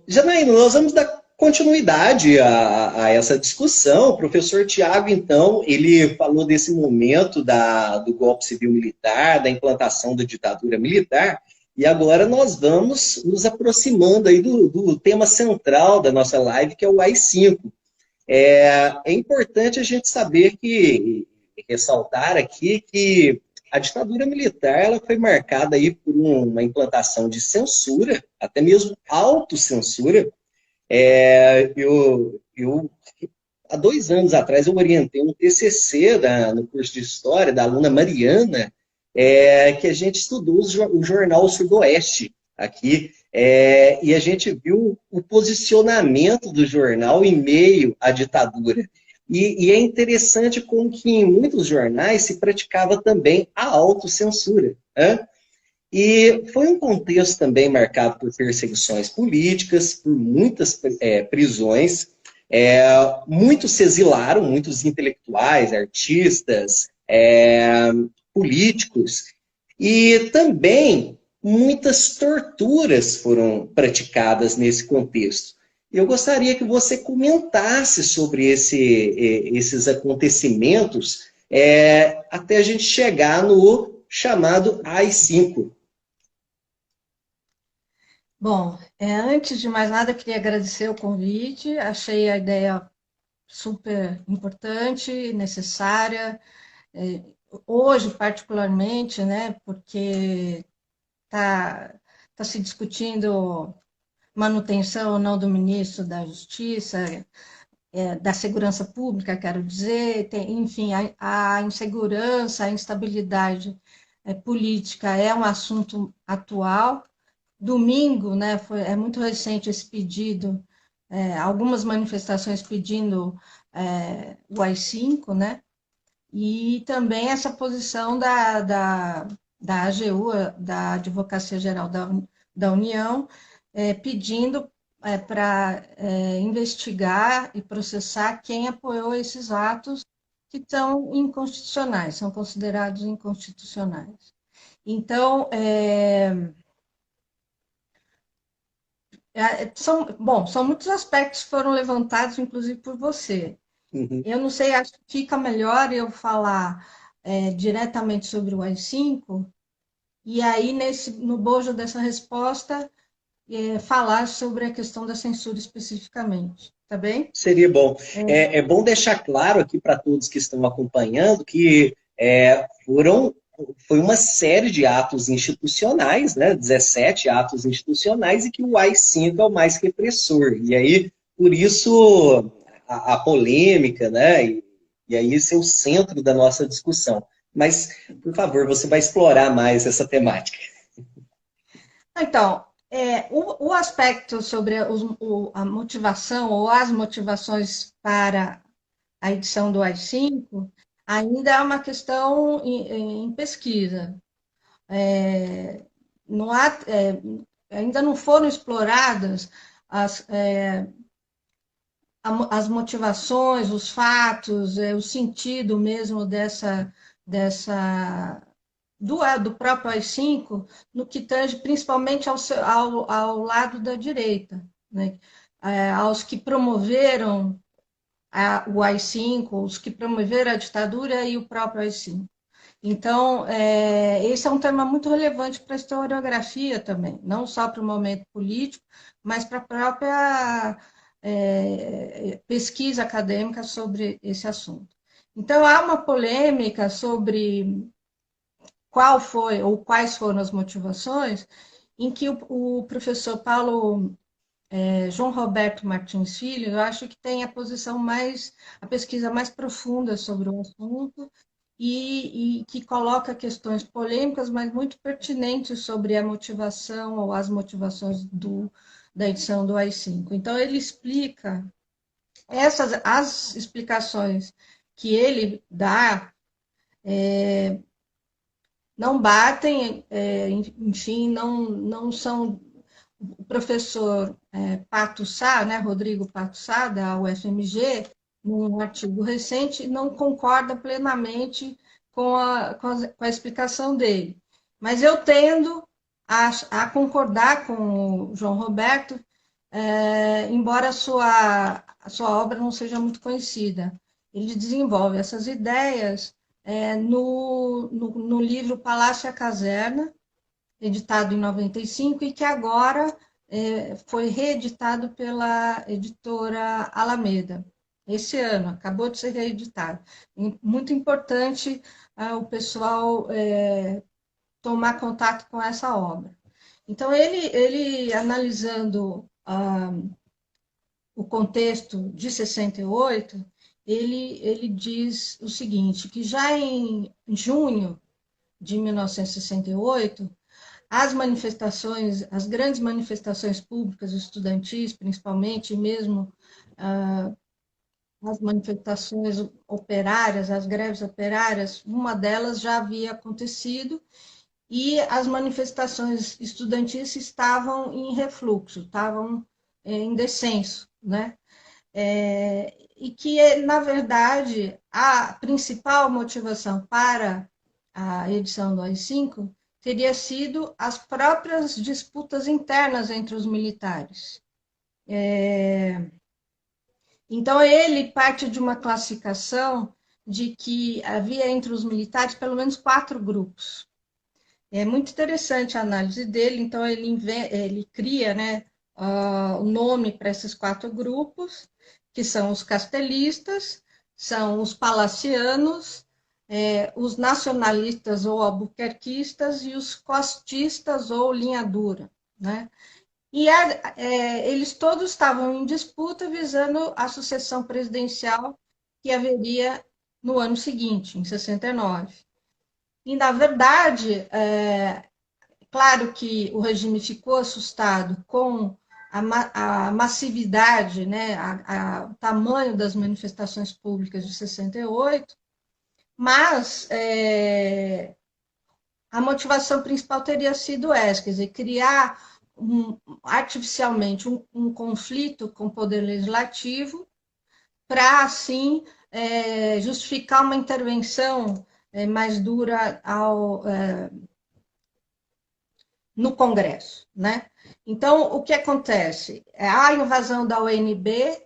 Janaína, nós vamos dar continuidade a essa discussão. O professor Tiago, então, ele falou desse momento do golpe civil-militar, da implantação da ditadura militar, e agora nós vamos nos aproximando aí do tema central da nossa live, que é o AI-5. É importante a gente saber ressaltar aqui que a ditadura militar ela foi marcada aí por uma implantação de censura, até mesmo autocensura. Há 2 anos atrás eu orientei um TCC no curso de História da aluna Mariana, que a gente estudou o jornal Sudoeste aqui, e a gente viu o posicionamento do jornal em meio à ditadura. E é interessante como que em muitos jornais se praticava também a autocensura. Né? E foi um contexto também marcado por perseguições políticas, por muitas prisões. Muitos se exilaram, muitos intelectuais, artistas, políticos. E também muitas torturas foram praticadas nesse contexto. Eu gostaria que você comentasse sobre esses acontecimentos até a gente chegar no chamado AI-5. Bom, antes de mais nada, eu queria agradecer o convite. Achei a ideia super importante, necessária. É, hoje, particularmente, né, porque tá se discutindo manutenção ou não do ministro da Justiça, da segurança pública, quero dizer, enfim, a insegurança, a instabilidade política é um assunto atual. Domingo, né, é muito recente esse pedido, algumas manifestações pedindo o AI-5, né, e também essa posição da AGU, da Advocacia Geral da União, pedindo para investigar e processar quem apoiou esses atos que são inconstitucionais, são considerados inconstitucionais. Então, são muitos aspectos que foram levantados, inclusive por você. Uhum. Eu não sei, acho que fica melhor eu falar diretamente sobre o AI-5, e aí, no bojo dessa resposta, falar sobre a questão da censura especificamente, tá bem? Seria bom. É bom deixar claro aqui para todos que estão acompanhando que foi uma série de atos institucionais, né? 17 atos institucionais, e que o AI-5 é o mais repressor. E aí, por isso, a polêmica, né? E aí, esse é o centro da nossa discussão. Mas, por favor, você vai explorar mais essa temática. Então, o aspecto sobre a motivação ou as motivações para a edição do AI-5 ainda é uma questão em pesquisa. Não há, ainda não foram exploradas as, as motivações, os fatos, o sentido mesmo dessa do próprio AI-5, no que tange principalmente ao lado da direita, né? Aos que promoveram o AI-5, os que promoveram a ditadura e o próprio AI-5. Então, esse é um tema muito relevante para a historiografia também, não só para o momento político, mas para a própria pesquisa acadêmica sobre esse assunto. Então, há uma polêmica sobre qual foi ou quais foram as motivações, em que o professor Paulo João Roberto Martins Filho, eu acho que tem a pesquisa mais profunda sobre o assunto, e que coloca questões polêmicas, mas muito pertinentes sobre a motivação ou as motivações da edição do AI-5. Então, ele explica as explicações que ele dá não batem, enfim, não são. O professor Pato Sá, né, Rodrigo Pato Sá, da UFMG, num artigo recente, não concorda plenamente com a explicação dele. Mas eu tendo a concordar com o João Roberto, embora a sua obra não seja muito conhecida. Ele desenvolve essas ideias no livro Palácio e a Caserna, editado em 95, e que agora foi reeditado pela editora Alameda, esse ano, acabou de ser reeditado. Muito importante o pessoal tomar contato com essa obra. Então, ele analisando o contexto de 68, ele diz o seguinte, que já em junho de 1968, as manifestações, as grandes manifestações públicas estudantis, principalmente, mesmo as manifestações operárias, as greves operárias, uma delas já havia acontecido e as manifestações estudantis estavam em refluxo, estavam em descenso, né? E que, na verdade, a principal motivação para a edição do AI-5 teria sido as próprias disputas internas entre os militares. Então, ele parte de uma classificação de que havia entre os militares pelo menos 4 grupos. É muito interessante a análise dele, então ele cria, né, o nome para esses 4 grupos, que são os castelistas, são os palacianos, os nacionalistas ou albuquerquistas e os costistas ou linha dura, né? E eles todos estavam em disputa visando a sucessão presidencial que haveria no ano seguinte, em 69. E, na verdade, claro que o regime ficou assustado com a massividade, né, o tamanho das manifestações públicas de 68, mas a motivação principal teria sido essa, quer dizer, criar artificialmente um conflito com o poder legislativo para, assim, justificar uma intervenção mais dura no Congresso, né? Então, o que acontece? A invasão da UNB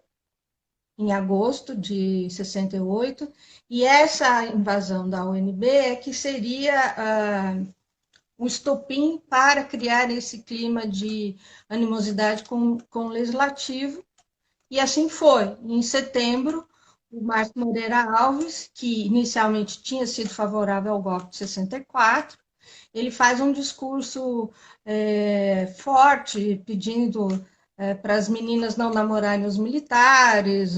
em agosto de 68, e essa invasão da UNB é que seria um estopim para criar esse clima de animosidade com o legislativo, e assim foi. Em setembro, o Márcio Moreira Alves, que inicialmente tinha sido favorável ao golpe de 64, ele faz um discurso forte, pedindo para as meninas não namorarem os militares,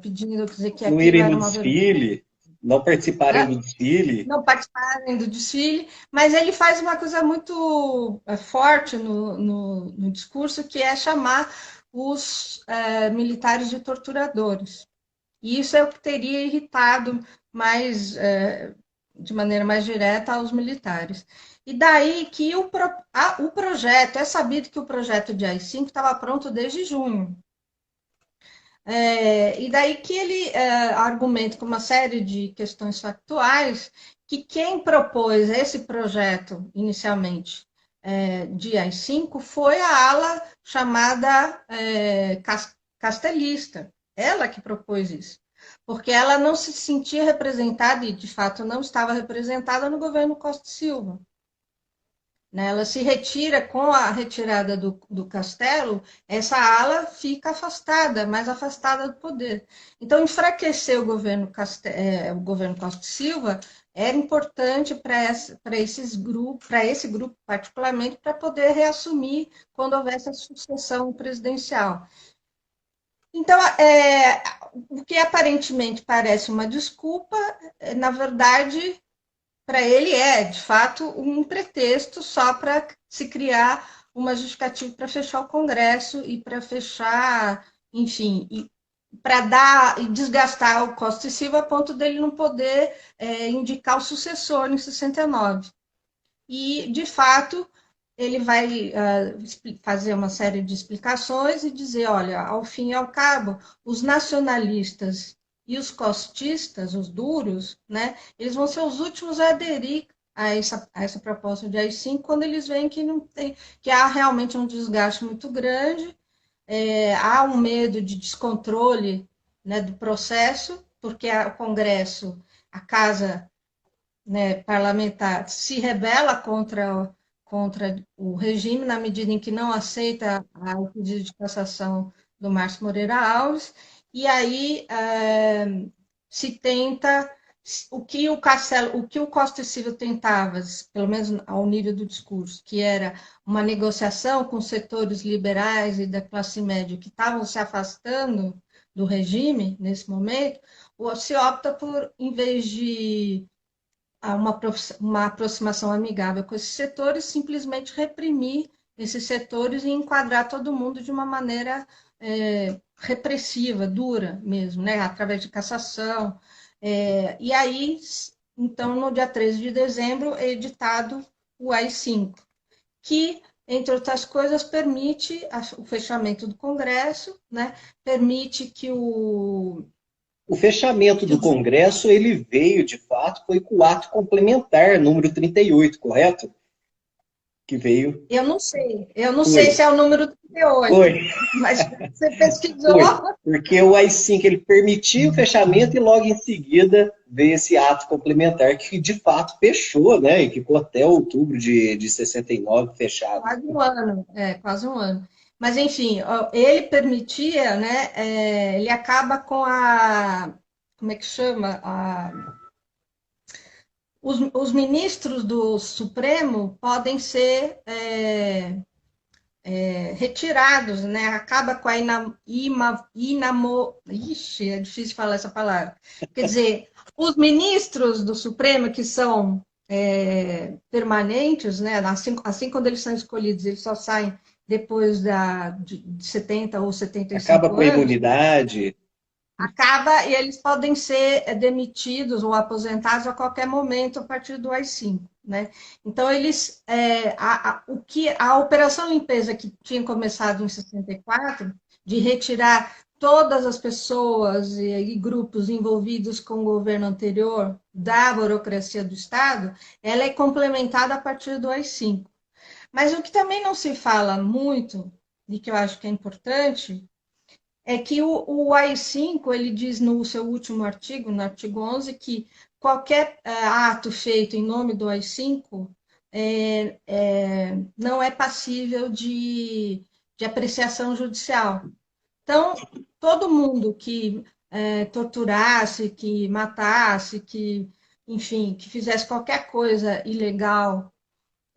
pedindo dizer que não aquilo irem era no uma desfile, não participarem do desfile. não participarem do desfile, mas ele faz uma coisa muito forte no discurso, que é chamar os militares de torturadores. E isso é o que teria irritado mais, de maneira mais direta, aos militares. E daí que o projeto, é sabido que o projeto de AI-5 estava pronto desde junho. E daí que ele argumenta com uma série de questões factuais que quem propôs esse projeto inicialmente de AI-5 foi a ala chamada castelista, ela que propôs isso, porque ela não se sentia representada, e de fato não estava representada no governo Costa e Silva. Ela se retira, com a retirada do castelo, essa ala fica afastada, mais afastada do poder. Então, enfraquecer o governo Costa e Silva era importante para esse grupo particularmente, para poder reassumir quando houvesse a sucessão presidencial. Então, o que aparentemente parece uma desculpa, na verdade, para ele de fato, um pretexto só para se criar uma justificativa para fechar o Congresso e para fechar, enfim, para dar e desgastar o Costa e Silva a ponto dele não poder indicar o sucessor em 69. E, de fato, ele vai fazer uma série de explicações e dizer, olha, ao fim e ao cabo, os nacionalistas e os costistas, os duros, né, eles vão ser os últimos a aderir a essa proposta de AI-5 quando eles veem que não tem, que há realmente um desgaste muito grande, há um medo de descontrole, né, do processo, porque o Congresso, a Casa, né, parlamentar, se rebela contra o regime na medida em que não aceita o pedido de cassação do Márcio Moreira Alves, e aí se tenta o que o Costa e Silva tentava, pelo menos ao nível do discurso, que era uma negociação com setores liberais e da classe média que estavam se afastando do regime nesse momento, se opta por, em vez de uma aproximação amigável com esses setores, simplesmente reprimir esses setores e enquadrar todo mundo de uma maneira repressiva, dura mesmo, né? Através de cassação. E aí, então, no dia 13 de dezembro, é editado o AI-5, que, entre outras coisas, permite o fechamento do Congresso, né? Permite que O fechamento do Congresso, ele veio, de fato, foi com o ato complementar, número 38, correto? Que veio. Eu não Foi, sei se é o número 38, foi, mas você pesquisou. foi. Porque o AI-5 ele permitiu o fechamento e logo em seguida veio esse ato complementar que de fato fechou, né? E ficou até outubro de 69 fechado. Quase um ano. Mas, enfim, ele permitia, né? Ele acaba com como é que chama? Os ministros do Supremo podem ser retirados, né? Acaba com a Ixi, é difícil falar essa palavra. Quer dizer, os ministros do Supremo, que são permanentes, né? Assim quando eles são escolhidos, eles só saem depois de 70 ou Acaba 75 com a anos, imunidade. acaba e eles podem ser demitidos ou aposentados a qualquer momento a partir do AI-5, né? Então eles a operação limpeza que tinha começado em 64 de retirar todas as pessoas e grupos envolvidos com o governo anterior da burocracia do Estado, ela é complementada a partir do AI-5. Mas o que também não se fala muito, e que eu acho que é importante, é que o AI-5, ele diz no seu último artigo, no artigo 11, que qualquer ato feito em nome do AI-5 não é passível de apreciação judicial. Então, todo mundo que torturasse, que matasse, que, enfim, que fizesse qualquer coisa ilegal,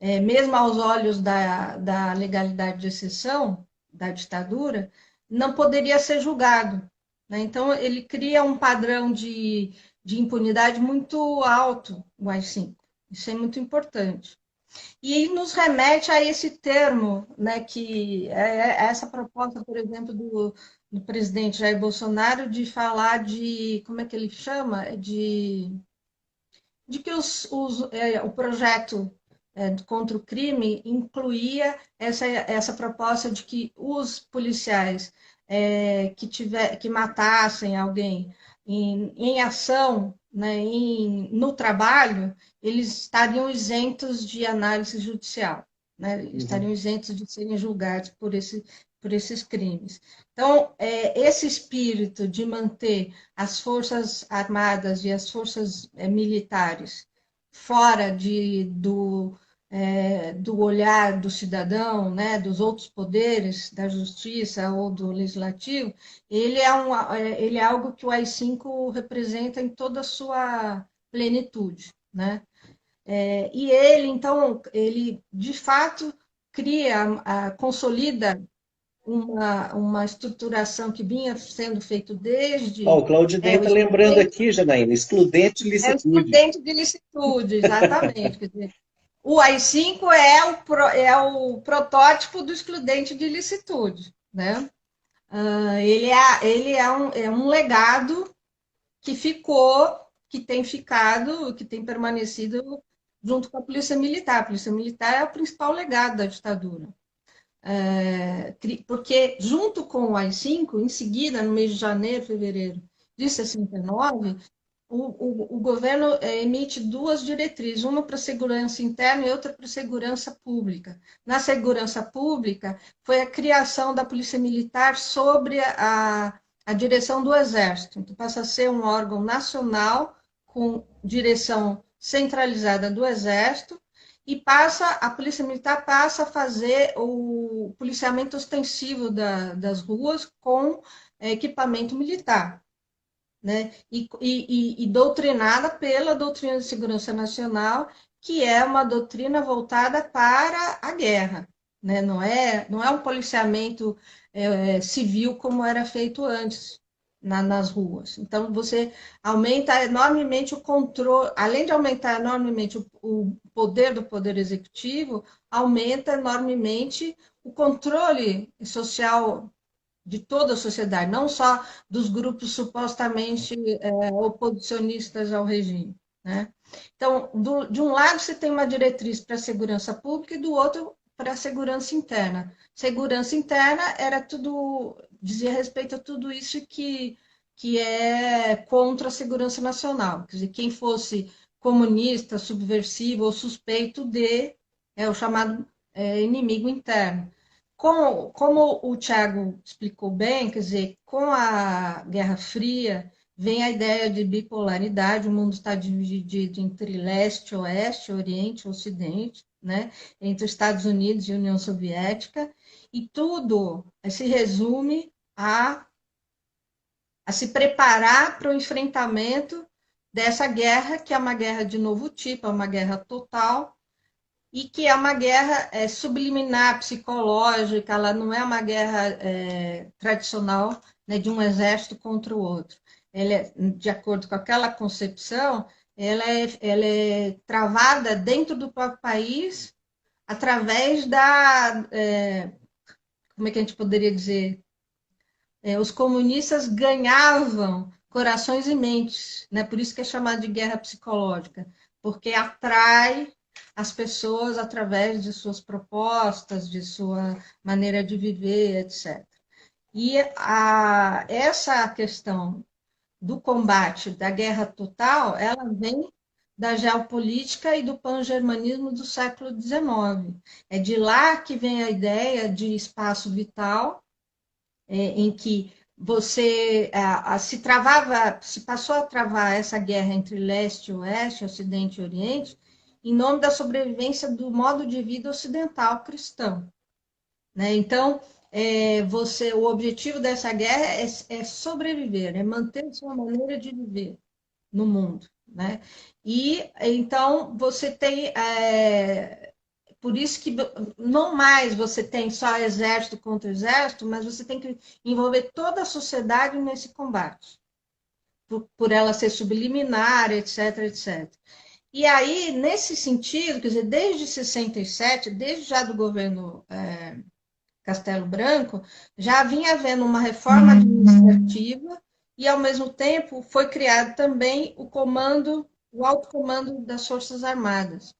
mesmo aos olhos da legalidade de exceção, da ditadura, não poderia ser julgado, né? Então, ele cria um padrão de impunidade muito alto, o AI-5. Isso é muito importante. E nos remete a esse termo, né, que é essa proposta, por exemplo, do presidente Jair Bolsonaro de falar de, como é que ele chama? De que o projeto contra o crime incluía essa proposta de que os policiais que matassem alguém em ação, né, no trabalho, eles estariam isentos de análise judicial, né, estariam isentos de serem julgados por esses crimes. Então, esse espírito de manter as forças armadas e as forças militares fora do olhar do cidadão, né, dos outros poderes, da justiça ou do legislativo, ele é algo que o AI-5 representa em toda a sua plenitude, né? E ele, então, ele de fato cria, consolida uma estruturação que vinha sendo feito Ó, desde o Claudinei o está lembrando excludente, aqui, Janaína, excludente de o licitude. excludente de licitude, exatamente. Quer dizer, o AI-5 é o protótipo do excludente de licitude, né? Ele é um legado que ficou, que tem ficado, que tem permanecido junto com a Polícia Militar. A Polícia Militar é o principal legado da ditadura. Porque junto com o AI-5, em seguida, no mês de janeiro, fevereiro de 69, o governo emite duas diretrizes, uma para segurança interna e outra para segurança pública. Na segurança pública, foi a criação da Polícia Militar sobre a direção do Exército. Então, passa a ser um órgão nacional com direção centralizada do Exército e a Polícia Militar passa a fazer o policiamento ostensivo das ruas com equipamento militar, né? E doutrinada pela doutrina de segurança nacional, que é uma doutrina voltada para a guerra, né? Não é um policiamento civil como era feito antes nas ruas. Então, você aumenta enormemente o controle, além de aumentar enormemente o poder do Poder Executivo, aumenta enormemente o controle social de toda a sociedade, não só dos grupos supostamente oposicionistas ao regime, né? Então, de um lado você tem uma diretriz para a segurança pública e do outro para a segurança interna. Segurança interna era tudo, dizia respeito a tudo isso que é contra a segurança nacional. Quer dizer, quem fosse comunista, subversivo ou suspeito de é o chamado inimigo interno. Como o Tiago explicou bem, quer dizer, com a Guerra Fria vem a ideia de bipolaridade, o mundo está dividido entre leste, oeste, oriente, ocidente, né? Entre Estados Unidos e União Soviética, e tudo se resume a se preparar para o enfrentamento dessa guerra, que é uma guerra de novo tipo, é uma guerra total, e que é uma guerra subliminar, psicológica, ela não é uma guerra tradicional, né, de um exército contra o outro. Ela é, de acordo com aquela concepção, ela é travada dentro do próprio país através como é que a gente poderia dizer? Os comunistas ganhavam corações e mentes, né? Por isso que é chamado de guerra psicológica, porque atrai as pessoas através de suas propostas, de sua maneira de viver, etc. E essa questão do combate, da guerra total, ela vem da geopolítica e do pan-germanismo do século XIX. É de lá que vem a ideia de espaço vital, em que se passou a travar essa guerra entre leste e oeste, ocidente e oriente, em nome da sobrevivência do modo de vida ocidental cristão, né? Então, o objetivo dessa guerra é sobreviver, é manter sua maneira de viver no mundo, né? E então você tem por isso que não mais você tem só exército contra exército, mas você tem que envolver toda a sociedade nesse combate, por ela ser subliminar, etc, etc. E aí, nesse sentido, quer dizer, desde 67, desde já do governo Castelo Branco, já vinha havendo uma reforma administrativa e, ao mesmo tempo, foi criado também o alto comando das Forças Armadas.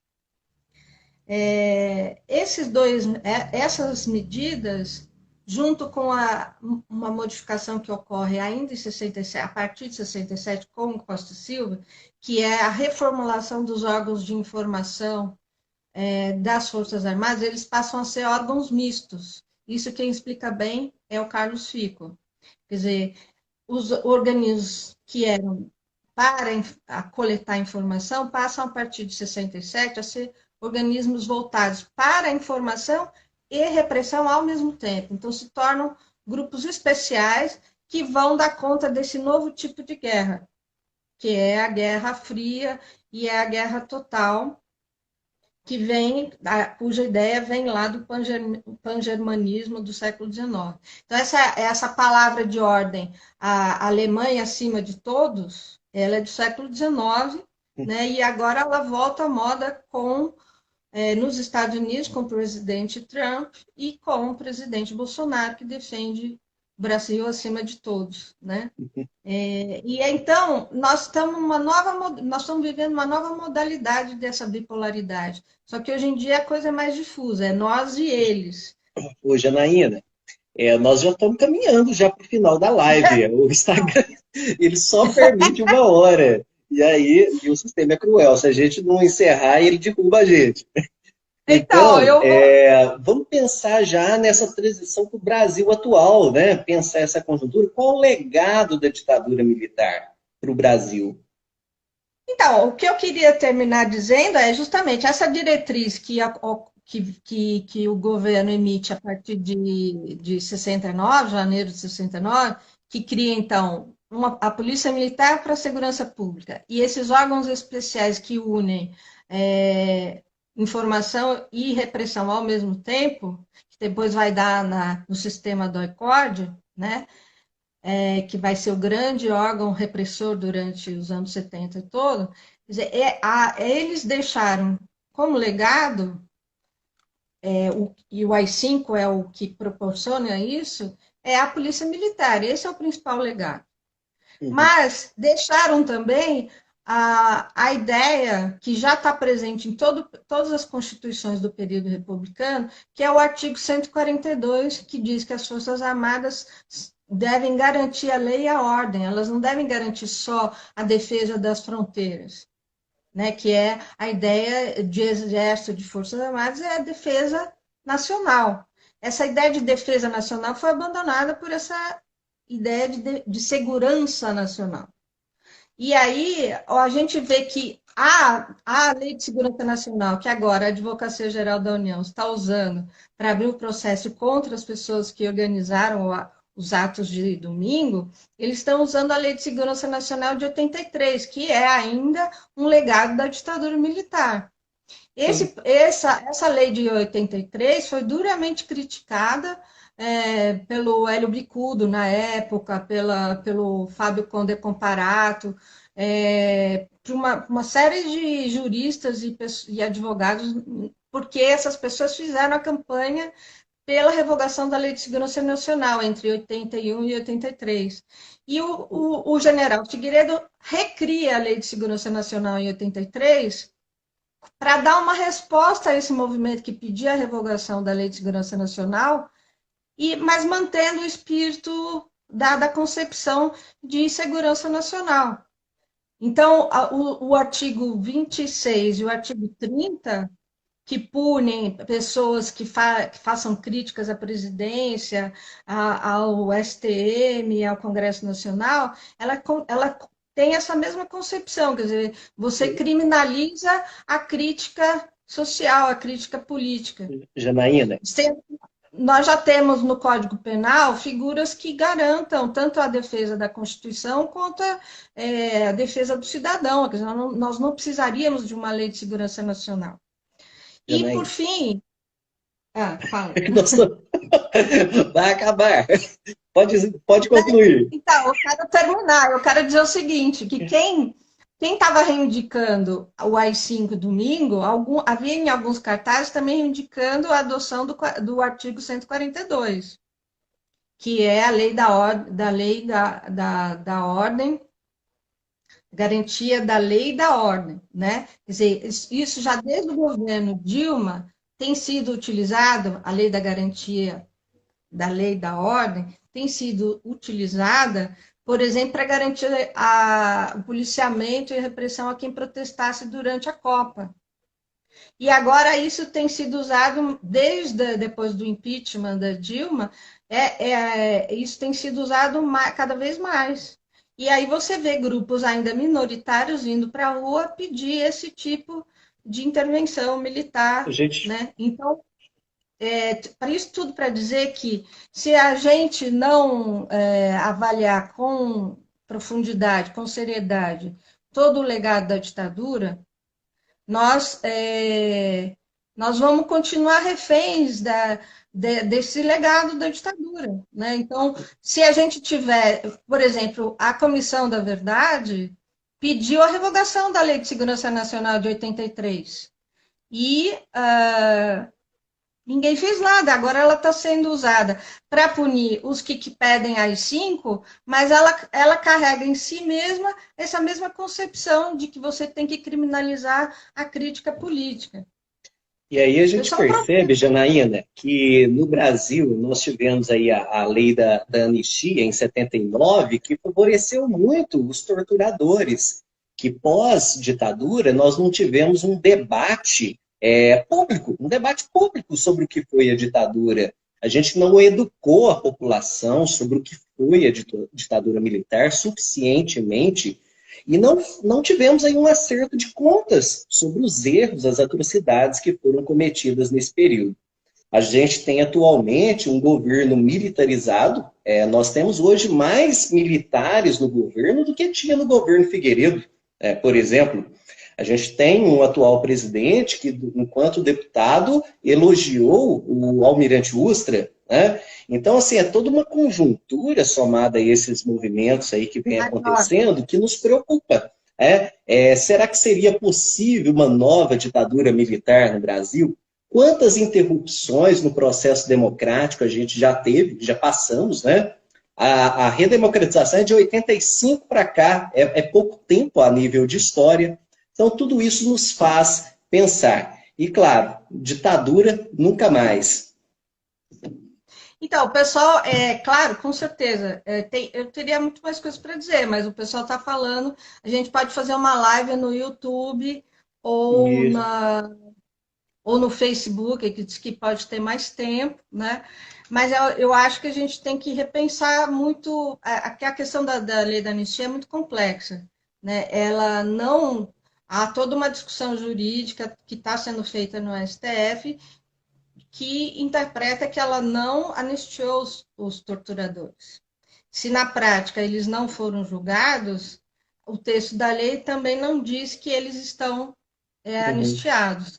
Essas medidas, junto com uma modificação que ocorre ainda em 67, a partir de 67, com o Costa Silva, que é a reformulação dos órgãos de informação das Forças Armadas, eles passam a ser órgãos mistos. Isso quem explica bem é o Carlos Fico. Quer dizer, os organismos que eram para coletar informação passam, a partir de 67, a ser organismos voltados para a informação e repressão ao mesmo tempo. Então, se tornam grupos especiais que vão dar conta desse novo tipo de guerra, que é a Guerra Fria e é a guerra total, cuja ideia vem lá do pangermanismo do século XIX. Então, essa palavra de ordem, a Alemanha acima de todos, ela é do século XIX, né? E agora ela volta à moda nos Estados Unidos, com o presidente Trump e com o presidente Bolsonaro, que defende o Brasil acima de todos, né? Então, nós estamos vivendo uma nova modalidade dessa bipolaridade. Só que hoje em dia a coisa é mais difusa, é nós e eles. Ô, Janaína, nós já estamos caminhando já para o final da live. O Instagram, ele só permite 1 hora. E aí, o sistema é cruel. Se a gente não encerrar, ele derruba a gente. Então, vamos pensar já nessa transição para o Brasil atual, né? Pensar essa conjuntura. Qual o legado da ditadura militar para o Brasil? Então, o que eu queria terminar dizendo é justamente essa diretriz que o governo emite a partir de 69, janeiro de 69, que cria, então, a Polícia Militar para a Segurança Pública. E esses órgãos especiais que unem informação e repressão ao mesmo tempo, que depois vai dar no sistema do ICORD, né? Que vai ser o grande órgão repressor durante os anos 70 e todo, quer dizer, eles deixaram como legado, e o AI-5 é o que proporciona isso, é a Polícia Militar, esse é o principal legado. Mas deixaram também a ideia que já está presente em todas as constituições do período republicano, que é o artigo 142, que diz que as Forças Armadas devem garantir a lei e a ordem, elas não devem garantir só a defesa das fronteiras, né? Que é a ideia de exército de Forças Armadas, é a defesa nacional. Essa ideia de defesa nacional foi abandonada por essa ideia de segurança nacional. E aí a gente vê que a Lei de Segurança Nacional, que agora a Advocacia Geral da União está usando para abrir o processo contra as pessoas que organizaram os atos de domingo, eles estão usando a Lei de Segurança Nacional de 83, que é ainda um legado da ditadura militar. Essa lei de 83 foi duramente criticada pelo Hélio Bicudo na época, pelo Fábio Conde Comparato, por uma série de juristas e advogados, porque essas pessoas fizeram a campanha pela revogação da Lei de Segurança Nacional entre 81 e 83. E o general Figueiredo recria a Lei de Segurança Nacional em 83 para dar uma resposta a esse movimento que pedia a revogação da Lei de Segurança Nacional, mas mantendo o espírito da concepção de segurança nacional. Então, o artigo 26 e o artigo 30, que punem pessoas que façam críticas à presidência, ao STM, ao Congresso Nacional, ela tem essa mesma concepção, quer dizer, você criminaliza a crítica social, a crítica política. Janaína. Nós já temos no Código Penal figuras que garantam tanto a defesa da Constituição quanto a defesa do cidadão. Quer dizer, nós não precisaríamos de uma lei de segurança nacional. Janaína. E, por fim... fala. Vai acabar. Pode concluir. Então, eu quero terminar. Eu quero dizer o seguinte, que quem estava reivindicando o AI-5 domingo, havia em alguns cartazes também reivindicando a adoção do artigo 142, que é a lei da ordem, garantia da lei e da ordem, né? Quer dizer, isso já desde o governo Dilma tem sido utilizado, a lei da garantia da lei e da ordem, tem sido utilizada, por exemplo, para garantir o policiamento e a repressão a quem protestasse durante a Copa. E agora isso tem sido usado depois do impeachment da Dilma, isso tem sido usado cada vez mais. E aí você vê grupos ainda minoritários indo para a rua pedir esse tipo de intervenção militar, né? Então, para isso tudo para dizer que se a gente não avaliar com profundidade, com seriedade, todo o legado da ditadura, nós vamos continuar reféns desse legado da ditadura, né? Então, se a gente tiver, por exemplo, a Comissão da Verdade pediu a revogação da Lei de Segurança Nacional de 83 e ninguém fez nada. Agora ela está sendo usada para punir os que pedem AI-5, mas ela carrega em si mesma essa mesma concepção de que você tem que criminalizar a crítica política. E aí a gente percebe, Janaína, que no Brasil nós tivemos aí a lei da anistia em 79, que favoreceu muito os torturadores, que pós-ditadura nós não tivemos um debate público sobre o que foi a ditadura. A gente não educou a população sobre o que foi a ditadura militar suficientemente. E não tivemos aí um acerto de contas sobre os erros, as atrocidades que foram cometidas nesse período. A gente tem atualmente um governo militarizado. Nós temos hoje mais militares no governo do que tinha no governo Figueiredo, por exemplo. A gente tem um atual presidente que, enquanto deputado, elogiou o almirante Ustra, né? Então, assim, é toda uma conjuntura somada a esses movimentos aí que vem acontecendo que nos preocupa. Será que seria possível uma nova ditadura militar no Brasil? Quantas interrupções no processo democrático a gente já teve, já passamos, né? A redemocratização é de 85 para cá, é pouco tempo a nível de história. Então, tudo isso nos faz pensar. E, claro, ditadura nunca mais. Então, o pessoal, claro, com certeza, eu teria muito mais coisas para dizer, mas o pessoal está falando, a gente pode fazer uma live no YouTube ou no Facebook, que diz que pode ter mais tempo, né? Mas eu acho que a gente tem que repensar muito, a questão da lei da anistia é muito complexa, né? Ela não... Há toda uma discussão jurídica que está sendo feita no STF que interpreta que ela não anistiou os torturadores. Se na prática eles não foram julgados, o texto da lei também não diz que eles estão anistiados.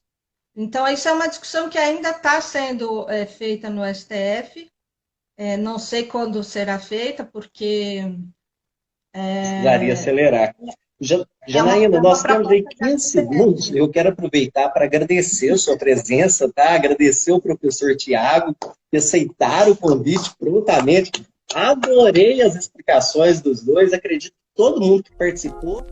Então, isso é uma discussão que ainda está sendo feita no STF. Não sei quando será feita, porque... Precisaria acelerar. Janaína, nós temos aí 15 segundos. Eu quero aproveitar para agradecer a sua presença, tá? Agradecer ao professor Tiago por aceitar o convite prontamente. Adorei as explicações dos dois. Acredito que todo mundo que participou